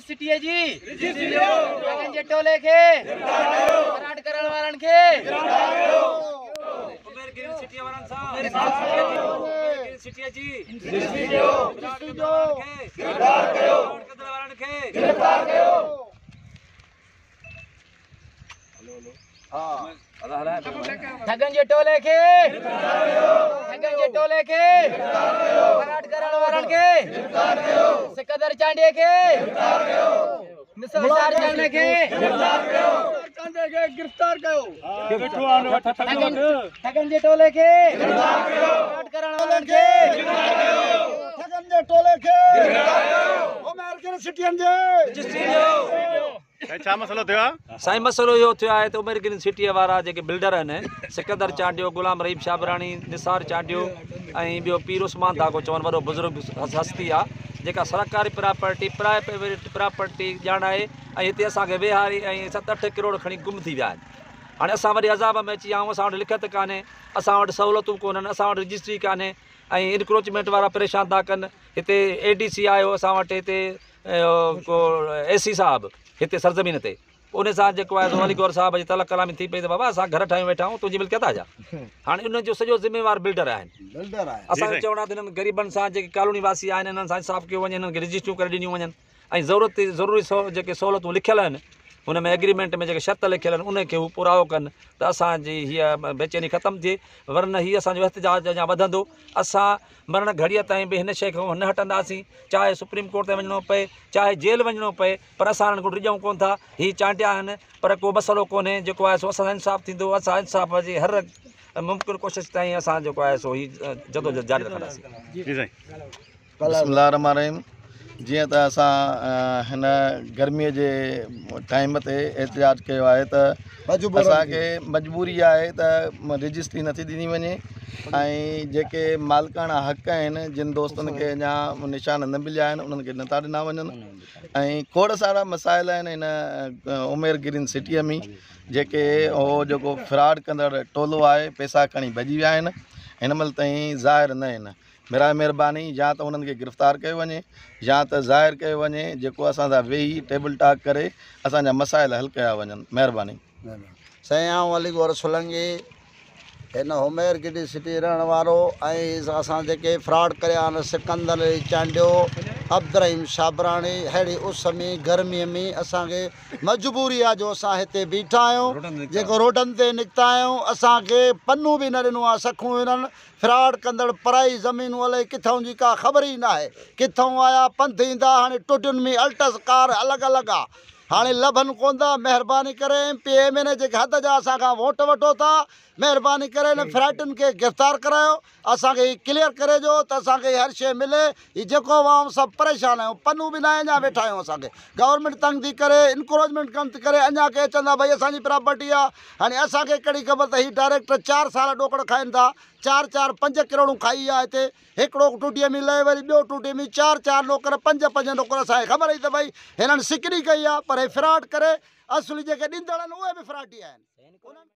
सिटीअ जी ठगनि जे टोले खे फ्रॉड करण वारनि खे सिटीअ वारनि सां सिटीअ जी गिरफ़्तार कयो वारनि खे गिरफ़्तार कयो। ठगनि जे टोले खे फ्रॉड करण वारनि खे सिकंदर चांडिया खे निसार चांडिया खे गिरफ़्तार कयो। ठगनि जे टोले खे फ्रॉड करण वारनि खे ठगनि जे टोले खे अमेरिकन सिटीअन जे छा मसलो थियो आहे? साईं मसलो इहो थियो आहे त अमेरिकन सिटीअ वारा जेके बिल्डर आहिनि सिकंदर चांडियो, गुलाम रहीम शाबराणी, निसार चांडियो ऐं ॿियो पीर उस्मान दागो चवनि वॾो बुज़ुर्ग हस्ती आहे जेका सरकारी प्रॉपर्टी प्राइवेट प्रॉपर्टी ॼाण आहे ऐं हिते असांखे वेहारी ऐं 7-8 करोड़ खणी गुम थी विया आहिनि। हाणे असां वरी अज़ाब में अची विया आहियूं। असां वटि लिखत कान्हे, असां वटि सहूलियतूं कोन्हनि, असां वटि रजिस्ट्री कान्हे ऐं इनक्रोचमेंट वारा परेशान था कनि। हिते ADC आयो असां वटि, हिते को AC साहब हिते सरज़मीन ते उन सां जेको आहे अली गौर साहब जी तलक कलामी थी पई त बाबा असां घर ठाहियूं वेठा आहियूं, तुंहिंजी मिल्कियत आहे छा? हाणे उन जो सॼो ज़िम्मेवार बिल्डर आहिनि। असांजो चवणो आहे त हिननि ग़रीबनि सां जेके कॉलोनी वासी आहिनि हिननि सां इंसाफ़ कयो वञे, हिननि खे रजिस्ट्रियूं करे ॾिनियूं वञनि ऐं ज़रूरी जेके सहूलियतूं लिखियल आहिनि हुन में एग्रीमेंट में जेके शर्त लिखियल आहिनि उनखे हू पुराओ कनि त असांजी हीअ बेचैनी ख़तमु थिए, वरन हीअ असांजो एहतिजाज अञा वधंदो। असां मरण घड़ीअ ताईं बि हिन शइ खां न हटंदासीं, चाहे सुप्रीम कोर्ट ते वञिणो पए, चाहे जेल वञिणो पए, पर असां हिननि खां डिॼूं कोन था। हीअ चांडिया आहिनि पर को मसइलो कोन्हे, जेको आहे सो असां इंसाफ़ थींदो। असां इंसाफ़ जी हर मुमकिन कोशिशि ताईं असां जेको आहे सो हीअ जदोजहद जारी रखंदासीं। बिस्मिल्लाह रहमान रहीम। जीअं त असां हिन गर्मीअ जे टाइम ते एहतिजाज कयो आहे त असांखे मजबूरी आहे त रजिस्ट्री नथी ॾिनी वञे ऐं जेके मालिकाना हक़ आहिनि जिन दोस्तनि खे अञा निशान न मिलिया आहिनि उन्हनि खे नथा ॾिना वञनि ऐं खोड़ सारा मसाइल आहिनि हिन उमेर ग्रीन सिटीअ में जेके उहो जेको फ्रॉड कंदड़ टोलो आहे पैसा खणी भॼी विया आहिनि, हिन महिल ताईं ज़ाहिर न आहिनि। महिरबानी या त उन्हनि खे गिरफ़्तार कयो वञे या त ज़ाहिर कयो वञे, जेको असां सां वेही टेबल टॉक करे असांजा मसाइल हल कया वञनि। महिरबानी। साईं आऊं अली गौर सोलंकी हिन उमेर गिरी सिटी रहण वारो ऐं असां जेके फ्रॉड करिया आहिनि सिकंदर चांडियो, अब्दुर्रहीम शाबराणी, अहिड़ी उस में गर्मीअ में असांखे मजबूरी आहे जो असां हिते बीठा आहियूं, जेको रोडनि ते निकिता आहियूं। असांखे पन्नू बि न ॾिनो आहे, सखूं हिननि फ्रॉड कंदड़ पराई ज़मीनूं अलाए किथां जी का ख़बर ई न आहे, किथां आया पंध ईंदा। हाणे टुटियुनि में अल्टस कार अलॻि अलॻि आहे, हाणे लभनि कोन था। महिरबानी करे MP MLA जेके हद जा असांखां वोट वठो था, महिरबानी करे हिन फ्रॉडनि खे गिरफ़्तार करायो, असांखे हीअ क्लियर करे ॾियो त असांखे हर शइ मिले। हीअ जेको आवाम सभु परेशान आहियूं, पन्नू बि न आहे, अञा वेठा आहियूं। असांखे गवर्नमेंट तंग थी करे, इनक्रोचमेंट कम थी करे, अञा के चवंदा भई असांजी प्रॉपर्टी आहे। हाणे असांखे कहिड़ी ख़बर त हीअ डायरेक्ट 4 साल ॾोकड़ खाइनि था, 4-5 करोड़ूं खाई आहे हिते। हिकिड़ो टूटीअ में लहे, वरी ॿियो टूटीअ में 4 नौकर, 5 नौकर। असांखे ख़बर ई त भई हिननि सिकरी कई आहे, पर हे फ्रॉड करे असली जेके ॾींदड़ आहिनि उहे बि फ्रॉडी आहिनि।